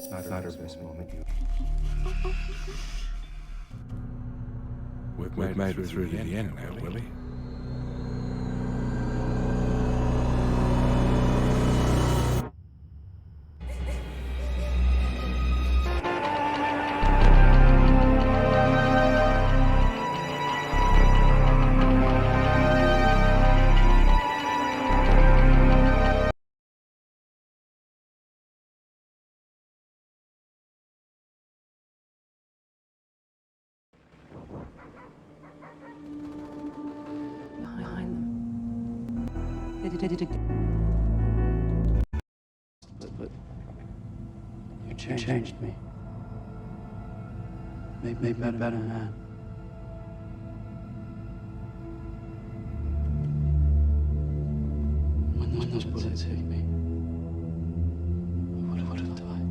It's not her best moment. We've made it through to the end now, Willie. Behind them. They did it. But you changed me. Made me a better man. When those bullets hit me, I would have died.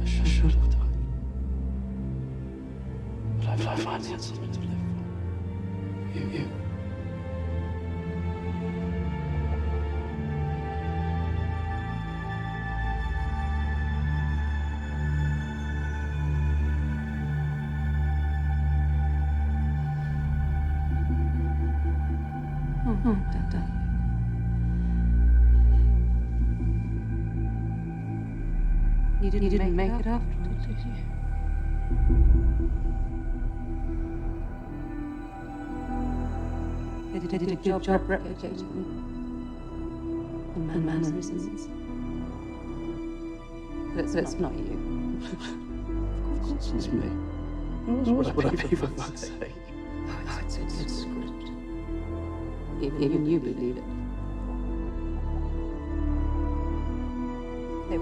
I should have died. But I finally had something to live for. You. Dad. You didn't make it after, did you? They did a good job replicating the mannerisms. But it's not you. Of course it's me. What would I be for fuck's sake? Oh, it's script. Even you believe it.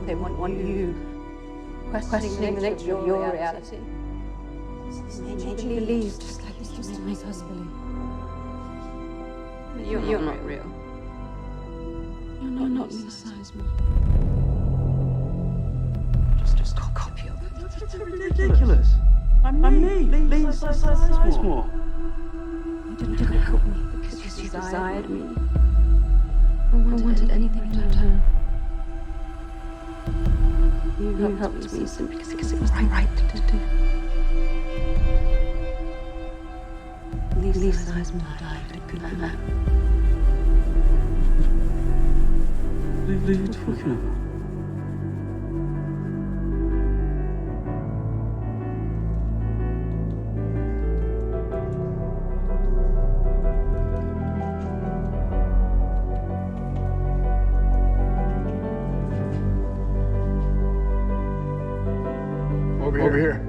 They want you questioning the nature of your reality. They made you believe just like you used to make us believe. But you're not real. You're not Lisa Sizemore. Just a copy of it. That's ridiculous. I'm me, Lisa Sizemore. You didn't help me because you desired me. Or wanted anything to return. You helped me simply because it was right to do. Lisa Sizemore died a good man. What are you talking about? Over here.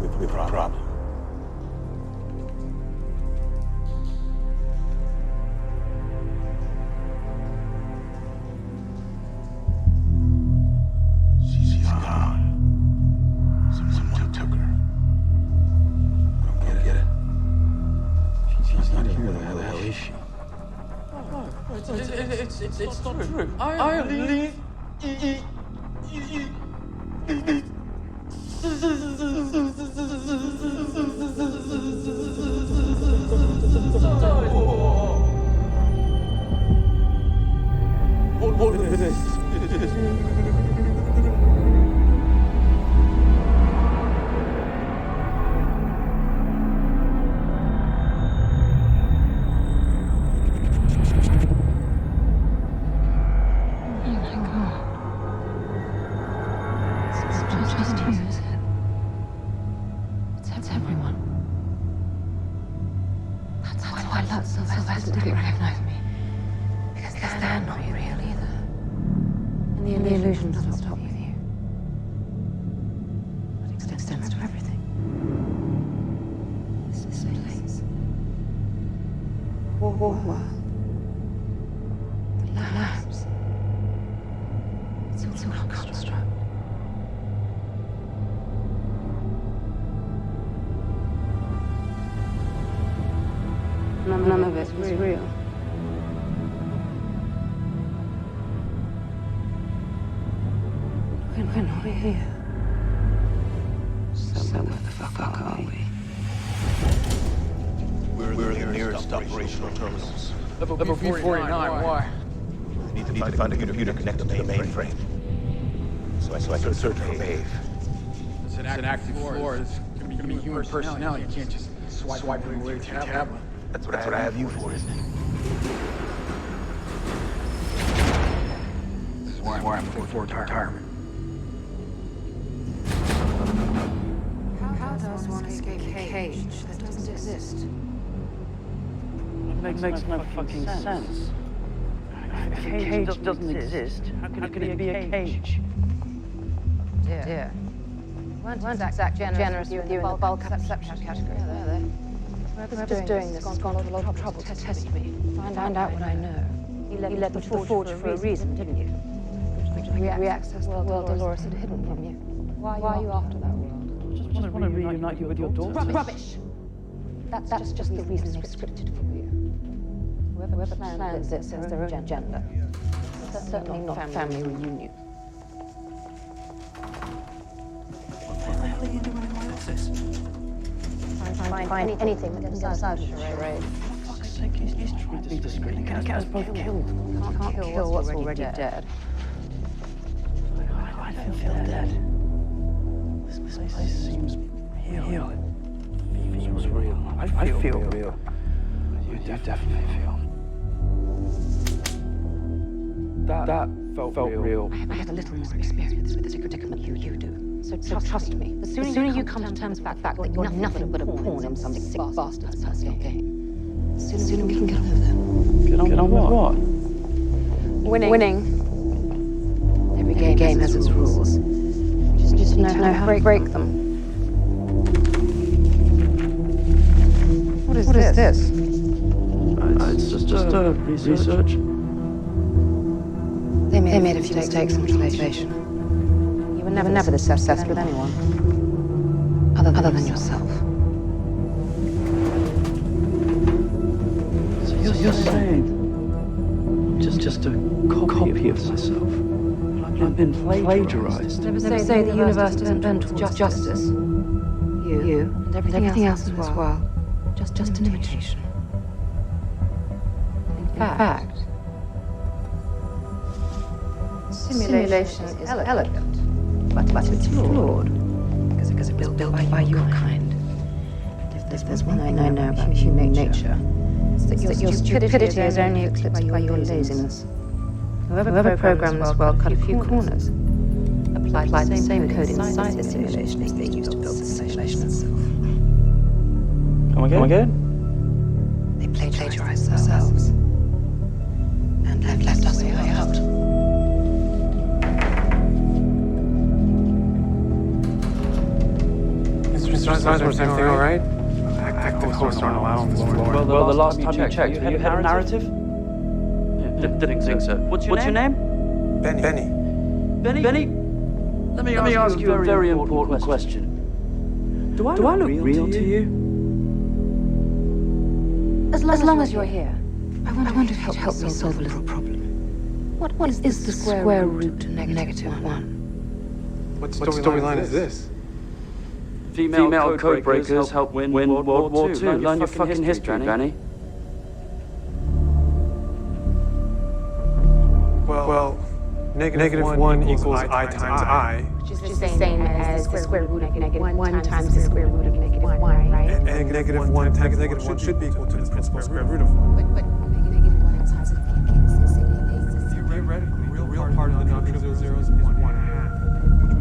With a problem. She's gone. Someone took her. I don't get it. She's not here. Where the hell is she? It's not true. I believe. What is this? Just you, is it? It's everyone. That's why Sylvester didn't recognize me. Because they're not real either. And the illusion doesn't stop with you. It extends to everything. This place. War. The labs. It's all a construct. None of it was real. We're not here. fuck are we? We're the nearest operational terminals. Level B49, why? We need to find a computer connected to the mainframe. So I can search for Maeve. It's an active floor. It's gonna be human personnel. You can't just swipe it away with your tablet. That's what I have you for, isn't it? This is why I'm for retirement. How does one escape a cage that doesn't exist? It makes no fucking sense. If a cage doesn't exist, how can it be a cage? Dear. Weren't exact generous with you in the bulk perception category, were they? Whoever's doing this has gone to a lot of trouble to test me. Find out what I know. You let the forge for a reason, didn't you? To re-access the world Dolores had hidden from you. Why are you after that world? Just want to reunite you with your daughter. Rubbish! That's just the reason they've scripted for you. Whoever plans this has their own agenda. It's certainly not family reunion. What the hell are you doing in my office? Find anything that gets us out of the charade. For fuck's sake, he's trying to be discreet. He can't get us both killed. Can't kill what's already dead. I don't feel dead. This place seems real. It feels real. I feel real. You definitely feel. That felt real. I have a little more experience with this predicament than you do. So trust me. The sooner you come to terms with the fact that you're nothing but a pawn in some sick bastard's personal game, the sooner we can get on with it. Get on with what? Winning. Every game has its rules. Just know how to break them. What is this? It's just research. They made a few mistakes in translation. You were never this obsessed with anyone. Other than yourself. So you're saying just a copy of myself? I've been plagiarized? Never say the universe isn't bent towards justice. You and everything else as well. Just an imitation. In fact, simulation is elegant, but it's flawed because it was built by your kind. If there's one thing I know about human nature, it's that your stupidity is only eclipsed by your laziness. Whoever programmed this world cut a few corners, applied the same code inside the simulation as they used to build the simulation itself. Come again? They plagiarized themselves and left us a way out. Was everything all right? Active hosts aren't allowed on the floor. Well, the last time you checked, you had a narrative? Yeah, didn't think so. What's your name? Benny. Benny? Let me ask you a very important question. Do I look real to you? As long as you're here, I wonder if you'd help me solve a little problem. What is the square root to -1? What storyline is this? Female code breakers help win World War II. Learn your fucking history, Benny. Well, -1 equals I times I. Which is the same as the square root of -1 times the square root of -1, right? And -1 times -1 should be equal to the principal square root of 1. But -1 is positive. Theoretically, the real part of the non-trivial zeros is 1/2,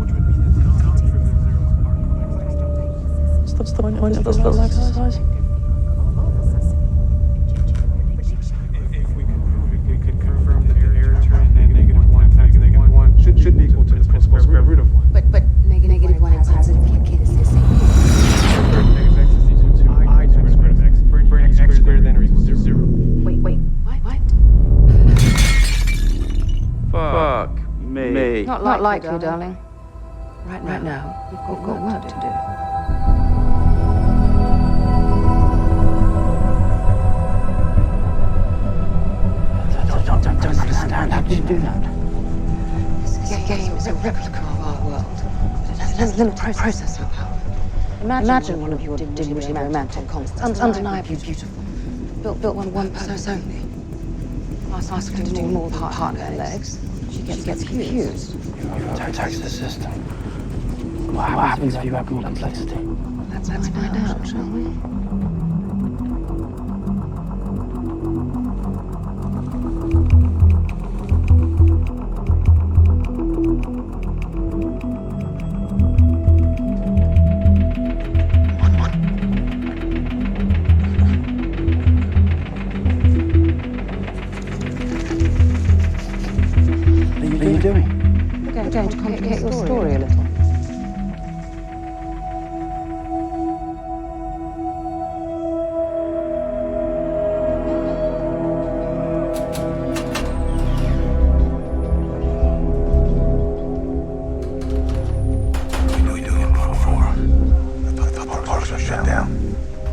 which would mean that the non-trivial zeros are What's the point of this little exercise? If we could confirm that the error term -1 times -1 should be equal to the principal square root of 1. But -1 and positive is the same. Negative x is equal to I to the square root of x. For any x greater than or equal to 0. Wait, what? Fuck me. Not likely, darling. Right now, you've got work to do. Don't understand. How did you do that? This game is a replica of our world. It has limited processing power. Imagine one of your deluded romantic concepts, undeniably beautiful. Built one purpose only. Ask her to do more than part her legs. She gets confused. Attacks the system. What happens if you have more complexity? Let's find out, shall we? What are you doing? We're going to complicate your story a little. Shut down.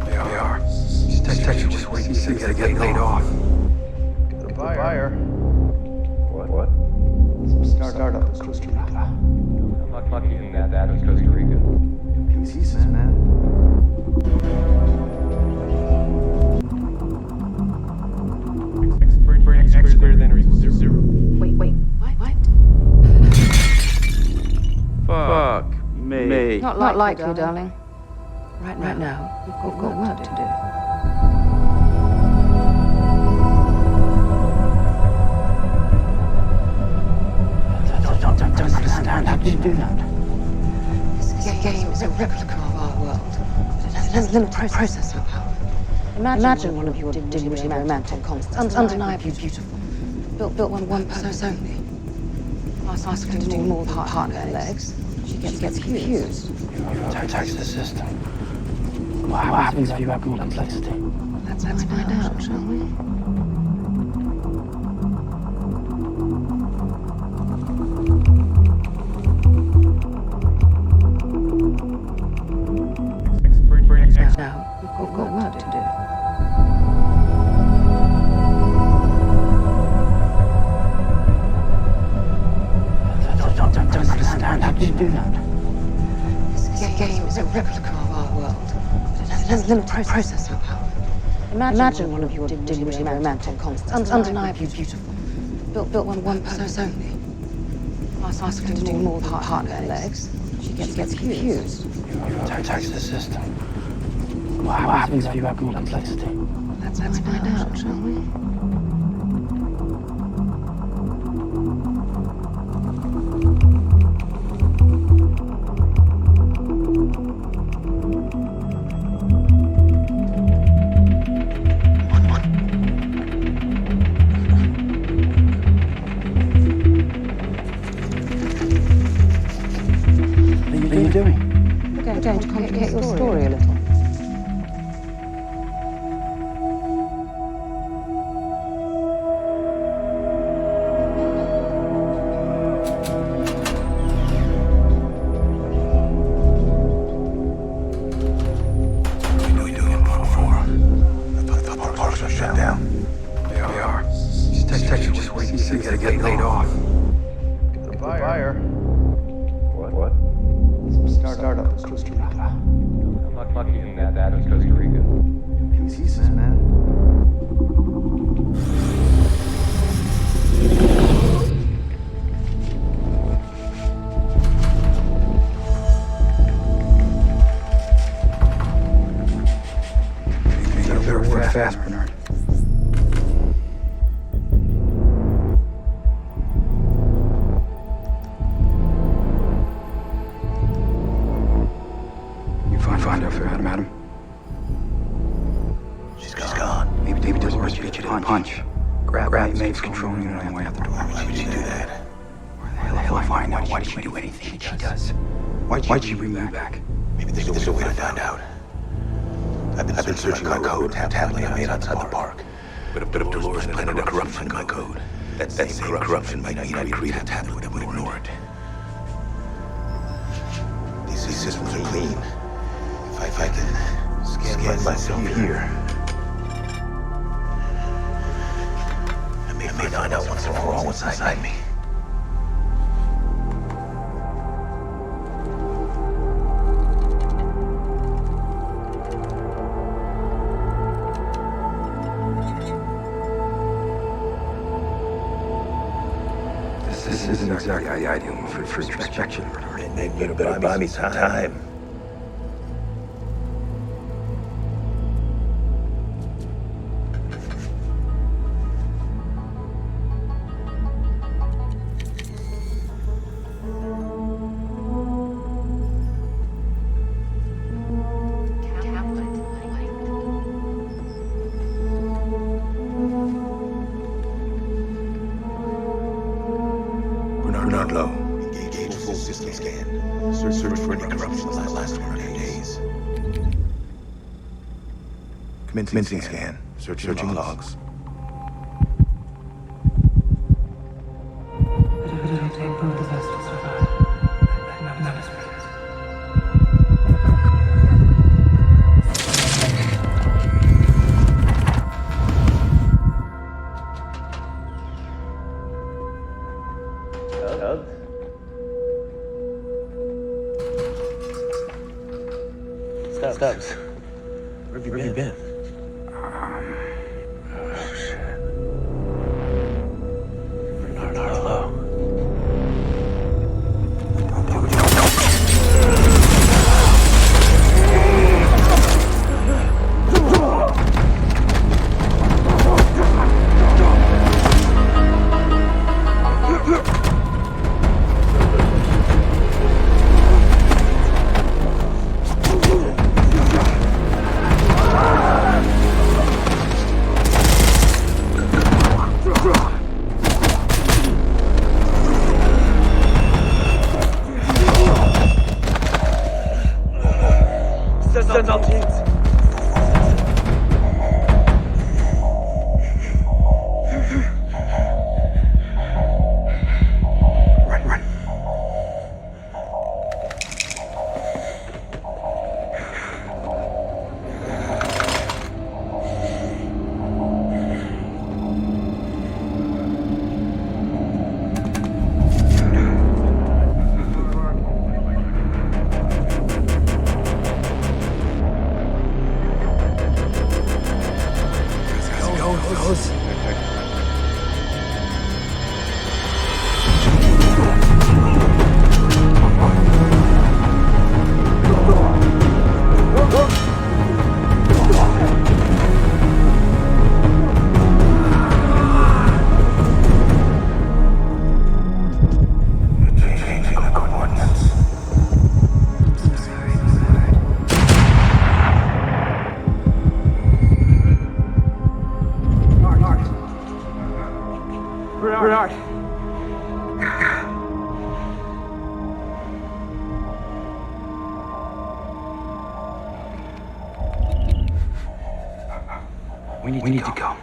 They are. These techs are just waiting to get laid off. The buyer. What? Some startup in Costa Rica. I'm not lucky in that was Costa Rica. Pieces, man. X greater than or equal to 0. Wait, what? Fuck me. Not likely, darling. Right now, we've got work to do. Don't understand. How did you do that? This game is a replica of our world. It has a limited processing power. Imagine one of your deluded romantic concepts, undeniably beautiful. Built one purpose only. Ask her to do more than part her legs. She gets confused. Attacks the system. What happens if you have more complexity? Let's find out, shall we? Now, we've got work to do. Don't understand. How did you do that? This game is a replica of our world. It has a limited processing power. Imagine one of your deluded romantic concepts, undeniably beautiful. Built one purpose only. Ask her to do more than part her legs. She gets confused. Attacks the system. What happens if you have more complexity? Let's find out, shall we? What are you doing? We're going to complicate your story a little. Shut down. They are. These techs are just waiting to get laid off. The buyer. What? Some startup in Costa Rica. I'm not lucky in that was Costa Rica. Pieces, man. You better work fast, Bernard. You find out, madam. She's gone. Maybe Dolores beat you to the punch. Grab mate's control unit on the way out the door. Why would she do that? Where the hell will I find out? Why did she do anything she does? Why'd she bring me back? Maybe there's a way to find out. I've been searching my code for a tablet I made outside the park. But if Dolores planted a corruption in my code, that same corruption might mean I create a tablet that would ignore it. These systems are clean. If I can scan myself here, I may find out once and for all what's inside me. exactly ideal for introspection. Maybe you better buy me some time. Bernard Lowe. Engage full system scan. Search for any corruption in the last 100 days. Commencing scan. Searching logs. It'll take both of us to survive. None of us will. Stubbs. Where have you been? Bernard Lowe. Send our teams. Run. Goes. Bernard. We need to go.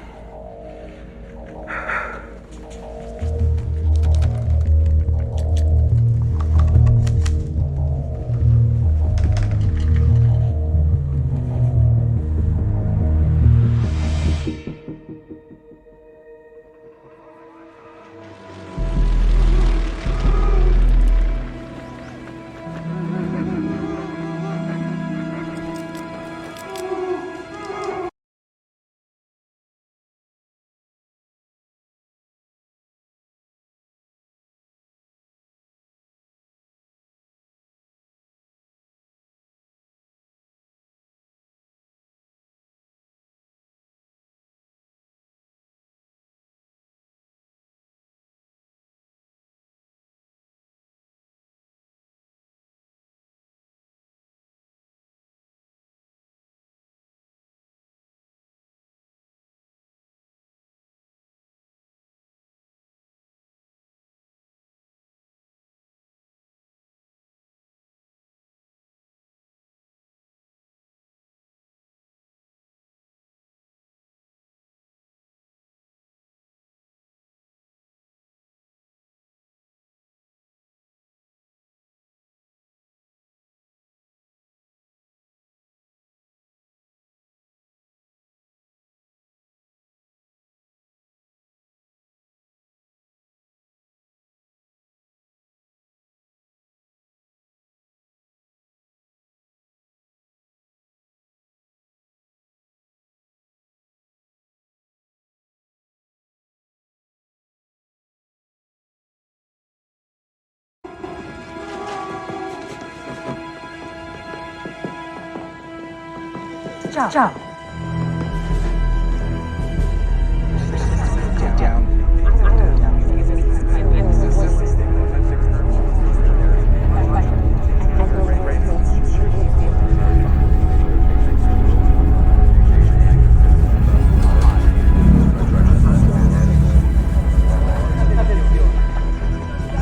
Ciao.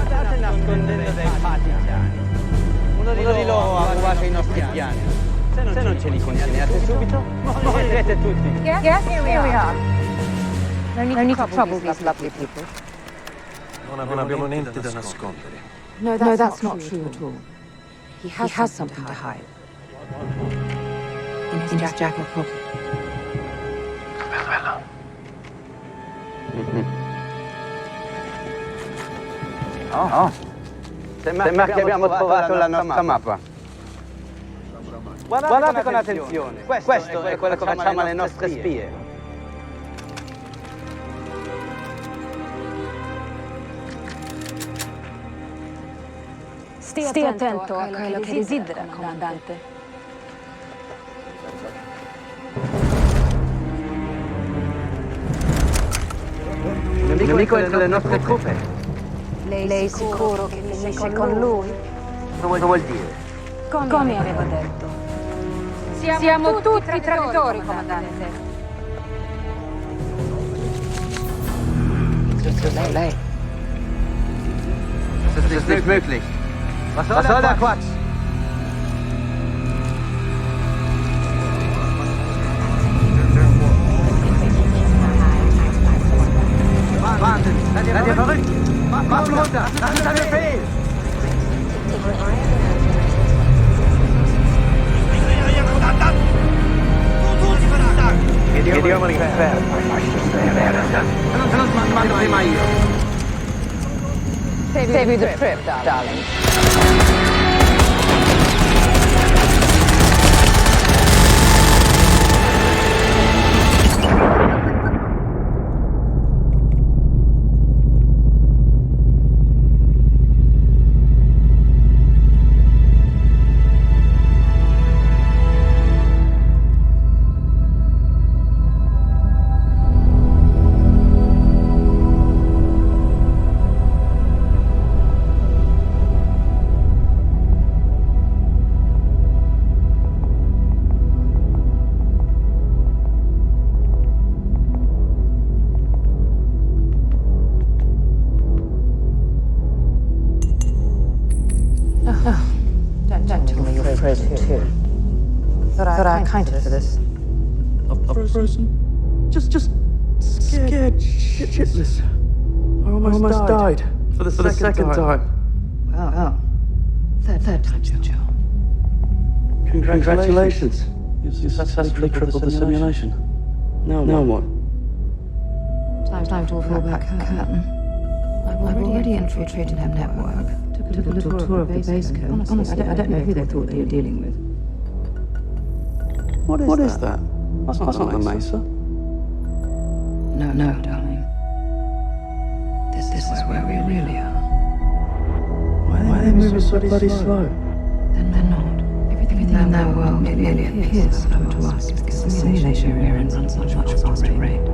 State nascondendo dai partigiani. Uno di loro ha rubato i nostri piani. Se non ce li consegnate subito, morirete tutti. Yes, here we are. No need to trouble these lovely people. Non abbiamo niente da nascondere. No, that's not true at all. He has something to hide. In his jacket pocket. Bella. Oh. Sembra che abbiamo trovato la nostra mappa. Guardate con attenzione. Questo è quello che facciamo alle nostre spie. Stia attento a quello che desidera, comandante. Il nemico è nelle nostre truppe. Lei è sicuro che finisce con lui? Cosa vuol dire? Come aveva detto. Siamo tutti traditori, comandante. Lei. Das ist nicht möglich. Was soll der Quatsch? Wahnsinn! Seid ihr verrückt? Waffen runter! Das ist ein Befehl! Vediamo l'inferno. Non mando prima io. Save you the trip, darling. Don't tell me you're frozen too. Thought I accounted for this. Frozen? Just scared shitless. I almost died. For the second time. Well. Third time's the charm. Congratulations. You successfully crippled the simulation. Now what? Time to pull back the curtain. I've already infiltrated her network. Took a little tour of the base code. Honestly, I don't know who they thought they were dealing with. What is that? That's not the Mesa. No, darling. This is where we really are. Why are they moving so bloody slow? They're not. Everything in their world merely appears slow to us because the simulation we're in runs at much faster rate.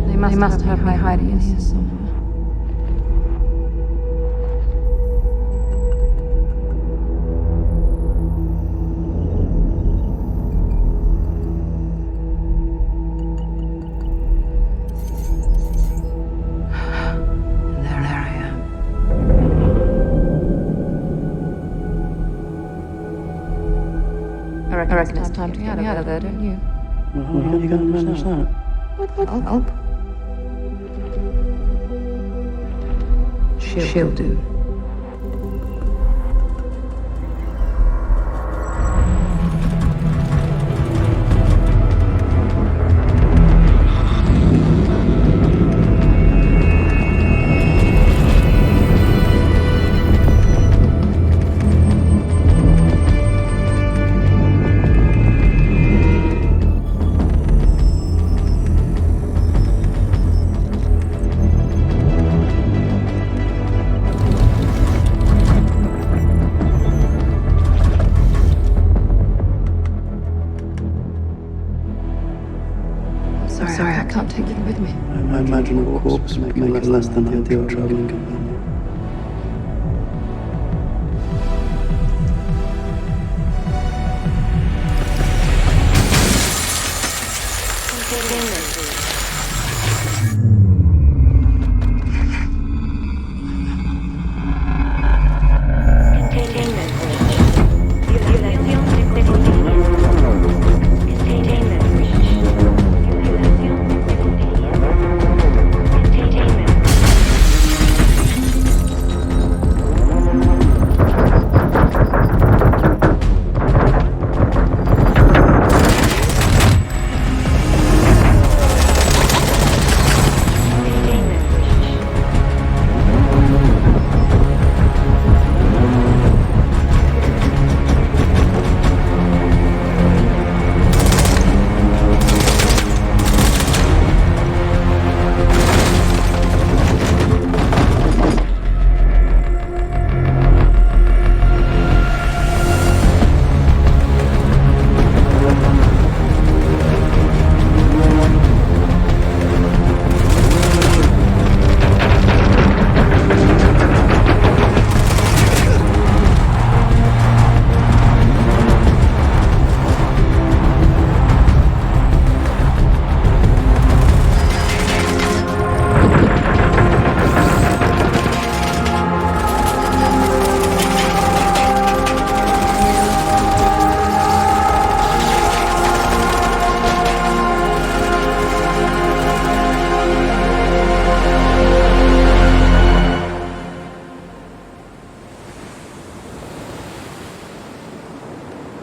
They must have me hiding in here somewhere. I reckon it's time to get out of there, don't you? Well, how are you going to manage that? What help? She'll do. with me? I imagine a corpse would make less than ideal traveling companion.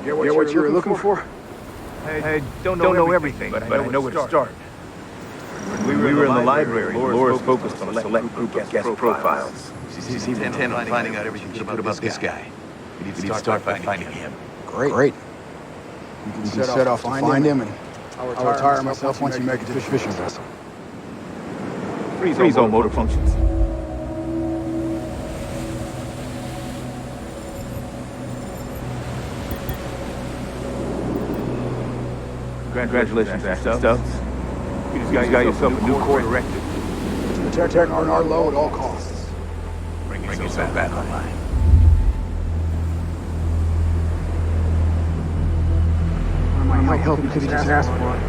Get what you were looking for? I don't know everything, but I know where to start. When we were in the library, Laura's focused on a select group of guest profiles. She seemed intent on finding out everything she could about this guy. We need to start by finding him. Great. You can set off to find him, and I'll retire myself once you make it to the fishing vessel. Freeze all motor functions. Congratulations, Stubbs. You just got yourself a new core erected. Protect our low at all costs. Bring yourself back online. I might help you to just ask for it.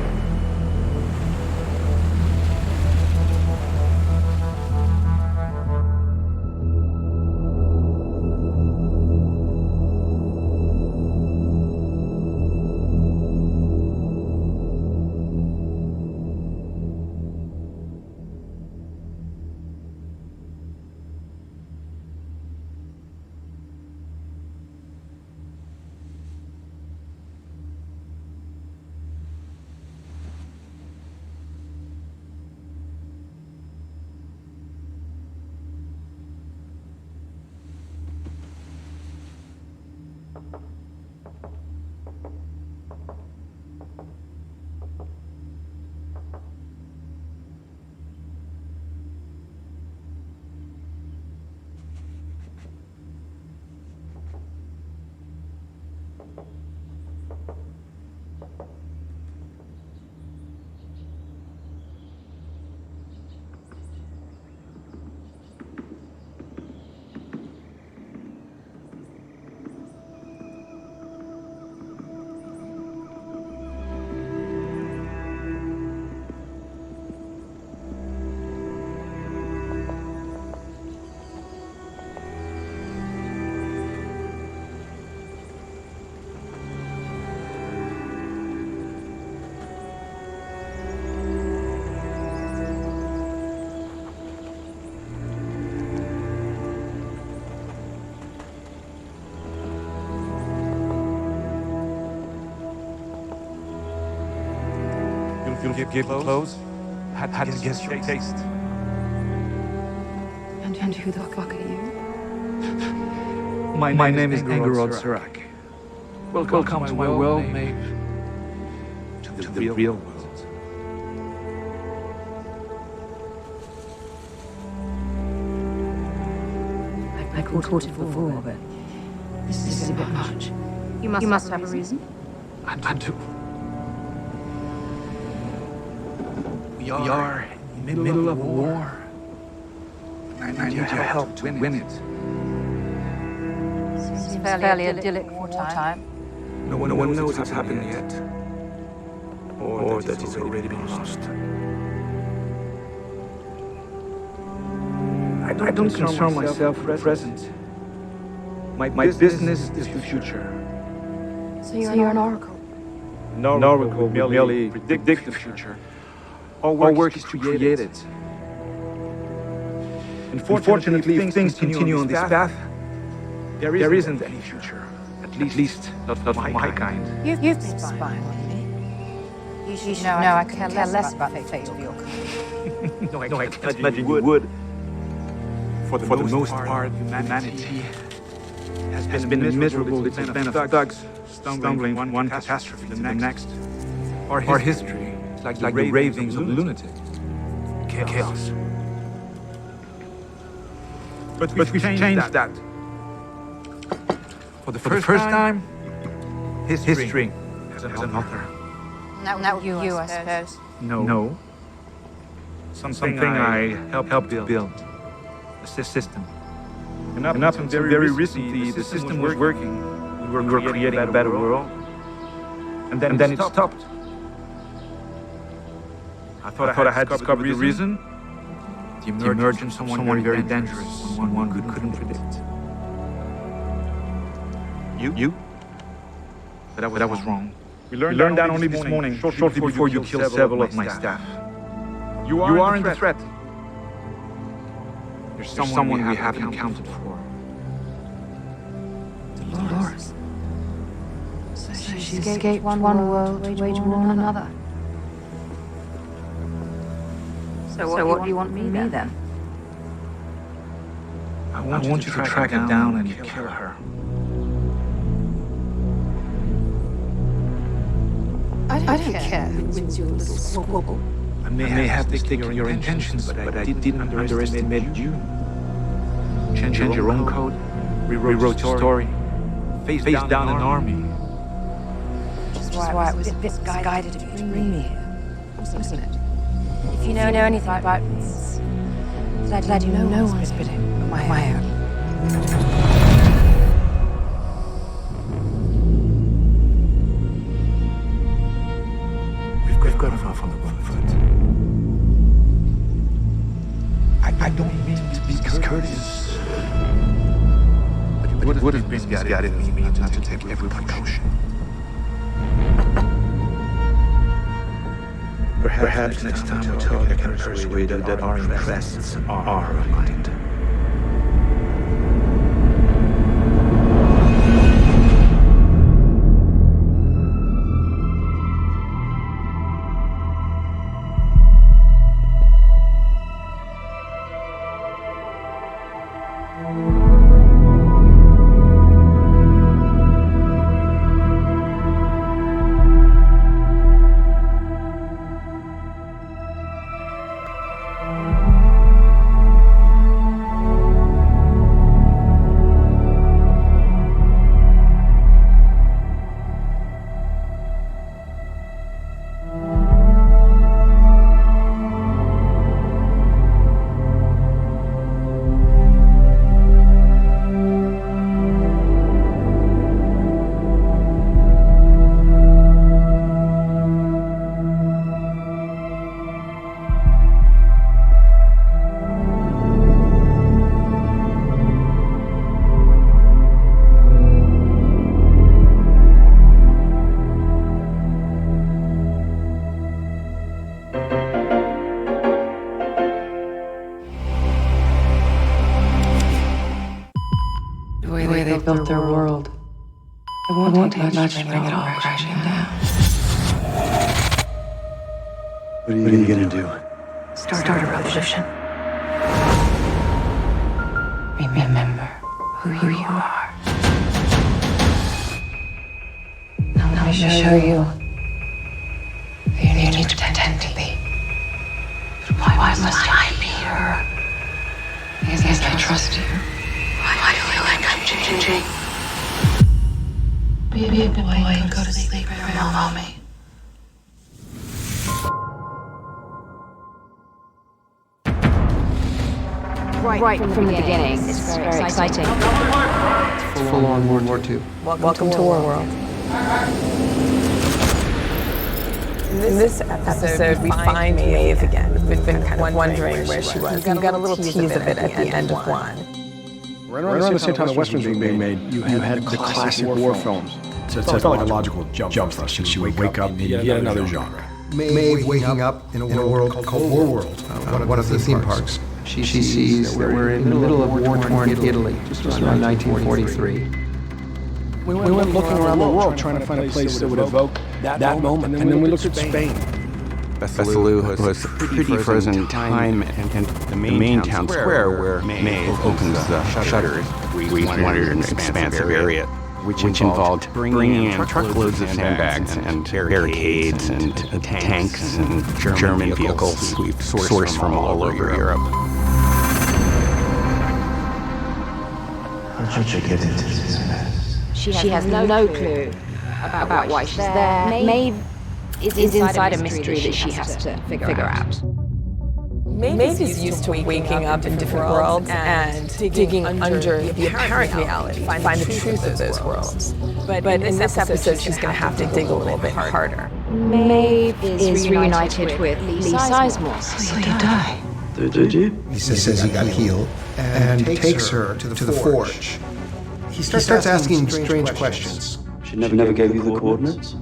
You'll give clothes? How did you guess your taste? And who the fuck are you? My name is Angarod Surak. Welcome to my well-made to the real world. I caught it before, but this is a bit much. You must have a reason. I do. We are middle of a war. I need your help to win it. Seems fairly idyllic wartime. No one knows what's happened yet. Or that it's already been lost. I don't concern myself with the present. My business is the future. So you're an oracle? An oracle will merely predict the future. Our work is to create it. Unfortunately, if things continue on this path, there isn't any future. At least not for my kind. You've been spying on me. You should know I could care less about the fate of your kind. No, I can't imagine you would. For the most part, humanity has been a miserable little band of thugs, stumbling from one catastrophe to the next. Our history is like the ravings of a lunatic. Chaos. But we've changed that. For the first time, history has an author. That was you, I suppose. No. Something I helped build. A system. And up until very recently, the system was working. We were creating a better world. And then it stopped. I thought I had discovered the reason. The emergence of someone very dangerous, someone couldn't predict. You? But I was wrong. We learned that only this morning, shortly before you killed several of my staff. You are in the threat. There's someone we haven't accounted for. Dolores. So she escaped one world to wage war on another. So what do you want me then? I want you to track her down and kill her. I don't care who wins your little squabble. I may have mistaken your intentions, but I didn't underestimate you. Change your own code, rewrote your story, face down an army. Which is why it was this guided to bring me here, wasn't it? If you know anything about me, it's glad you know no one's bidding but my own. We've got enough on the front foot. I don't mean to be courteous, but it would have been misguided of me not to take every precaution. Perhaps next time we talk, I can persuade you that our interests are aligned. The way they built their world. It won't take much to bring it all crashing down. What are you gonna do? Start a revolution. Remember who you are. Now let me show you who you need to pretend to be. But why must I be her? Because I trust you. I feel like I'm changing. Be a boy and go to sleep and follow me. right from the beginning. It's very exciting. Full on World War II. Welcome to War World. In this episode, we find Maeve again. We've been kind of wondering where she was. We got a little tease of it at the end of one. Right around the same time the Westerns were being made, you had the classic war films. So it felt like a logical jump for us, since you would wake up in yet another genre. Maeve waking up in a world called War World, one of the theme parks. She sees that we're in the middle of war-torn Italy, just around 1943. We went looking around the world trying to find a place that would evoke that moment, and then we looked at Spain. Bethlehem was a pretty frozen time, and the main town square where Maeve opens the shutters. We wanted an expansive area, which involved bringing in truckloads of sandbags and barricades and tanks and German vehicles we've sourced from all over Europe. How did you get into this mess? She has no clue about why she's there. Maeve is inside a mystery that she has to figure out. Maeve is used to waking up in different worlds and digging under the apparent reality, find the truth of those worlds. But in this episode, she's going to have to dig a little bit harder. Maeve is reunited with Lee Sizemore. So you die. Did you? He says he got healed and takes her to the forge. He starts asking strange questions. She never gave you the coordinates?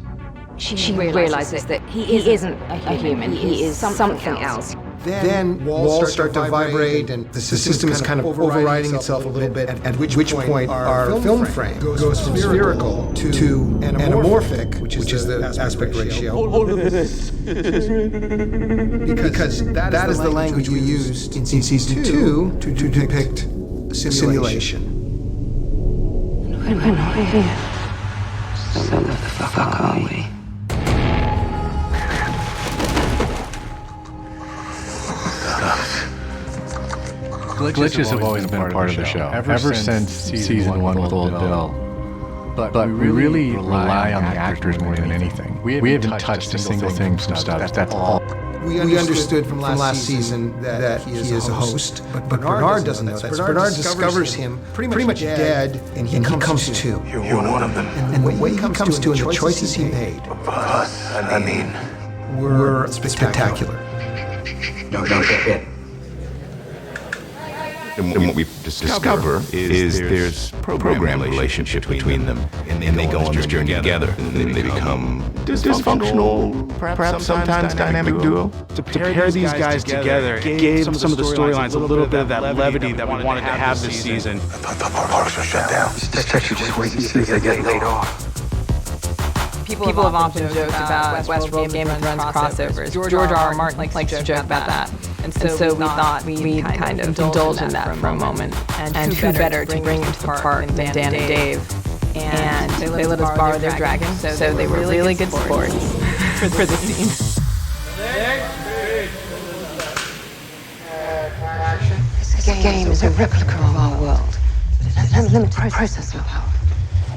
She realizes that he isn't a human, he is something else. Then walls start to vibrate, and the system is kind of overriding itself a little bit, at which point our film frame goes from spherical to anamorphic, which is the aspect ratio. Because that is the language we used in season 2 to depict simulation. We're not here. So what the fuck are we? Glitches have always been part of the show, ever since season 1 with Old Bill. But we really rely on the actors more than anything. We haven't touched a single thing from stuff. That's all. We understood from last season that he is a host, but Bernard doesn't know that. Bernard discovers him pretty much dead, and he comes to. You're one of them. And the way he comes to and the choices he made Us, I mean. were spectacular. No shit. And what we discover is there's program relationship between them, and they go on this journey together, and then they become dysfunctional, perhaps sometimes dynamic duo. To pair these guys together, it gave some of the storylines a little bit of that levity that we wanted to have this season. I thought the parks were shut down. Just wait and see if they get laid off. People have often joked about Westworld Game of Thrones crossovers. George R. Martin likes to joke about that. And so we thought we'd kind of indulge in that for a moment. And who better to bring into the park than Dan and Dave. And they let us borrow their dragon, so they were really good sports for the scene. This game is a replica of our world, but it has limited processing power.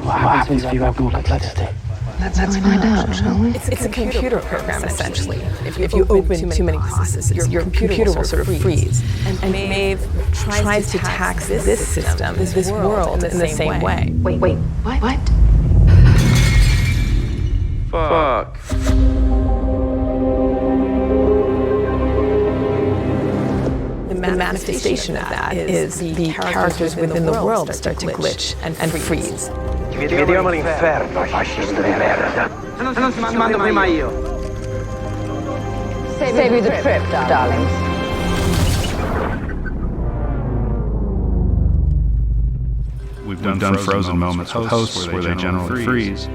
What happens if you have more electricity? Let's find out, shall we? It's a computer program, essentially. If you open too many processes, your computer will sort of freeze. And Maeve tries to tax this system, this world, in the same way. Wait, what? Fuck. The manifestation of that is the characters within the world start to glitch and freeze. Vediamo l'inferno, fascista di merda. Non ti mando prima io. Save you the trip, darlings. We've done frozen moments with hosts where they generally freeze.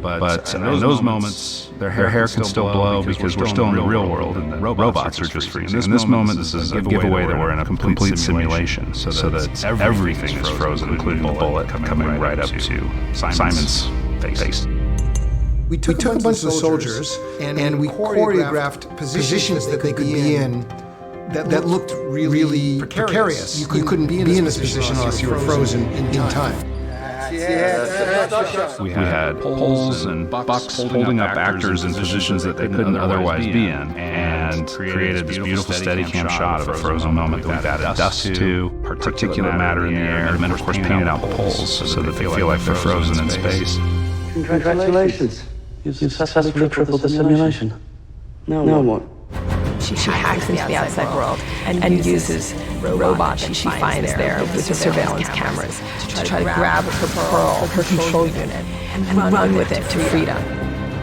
But in those moments, their hair can still blow because we're still in the real world and the robots are just freezing. In this moment, this is a giveaway that we're in a complete simulation, so that everything is frozen, including the bullet coming right up to Simon's face. We took a bunch of soldiers and we choreographed positions that they could be in that looked really precarious. You couldn't be in this position unless you were frozen in time. We had poles and bucks holding up actors in positions that they couldn't otherwise be in, and created this beautiful Steadicam shot of a frozen moment that we've added dust to, particulate matter in the air, and then of course painted out the poles so that they feel like they're frozen in space. Congratulations. You've successfully tripled the simulation. Now what? She hacks into the outside world and uses robots she finds there with the surveillance cameras to try to grab her pearl, her control unit, and run with it to freedom.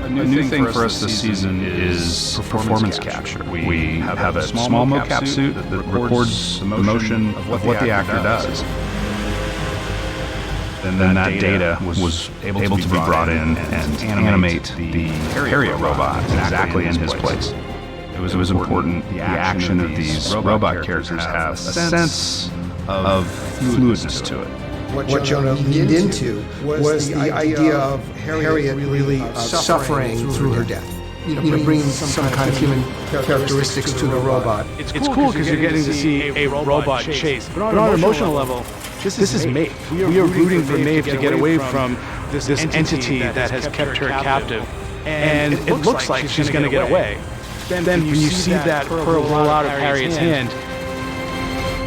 A new thing for us this season is performance capture. We have a small mocap suit that records the motion of what the actor does. And then that data was able to be brought in and animate the Harriet robot exactly in his place. It was important the action of these robot characters have a sense of fluidness to it. What Jonah leaned into was the idea of Harriet really suffering through her death. Bringing some kind of human characteristics to the robot. It's cool because you're getting to see a robot chase. But on an emotional level, this is Maeve. We are rooting for Maeve to get away from this entity that has kept her captive. And it looks like she's going to get away. Then when you see that pearl roll out of Harriet's hand,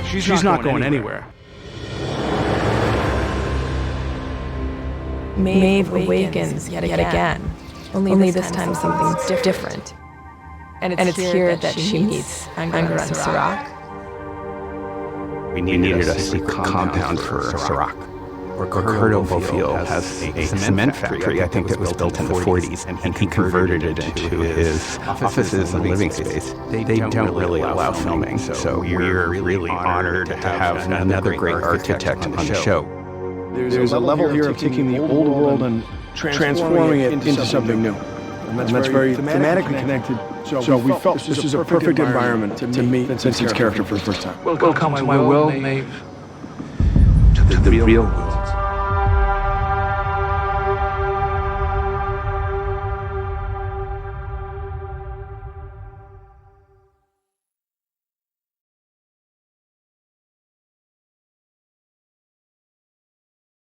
she's not going anywhere. Maeve awakens yet again. Only this time something's different. And it's here that she meets Angar and Serac. We needed a secret compound for Serac. Ricardo Bofield has a cement factory, I think that was built in the 40s, and he converted it into his offices and living space. They don't really allow filming, so we're really honored to have another great architect on the show. There's a level here of taking the old world and transforming it into something new. And that's very thematically connected. So we felt this is a perfect environment to meet Vincent's character for the first time. Welcome, my will, Maeve, to the real world.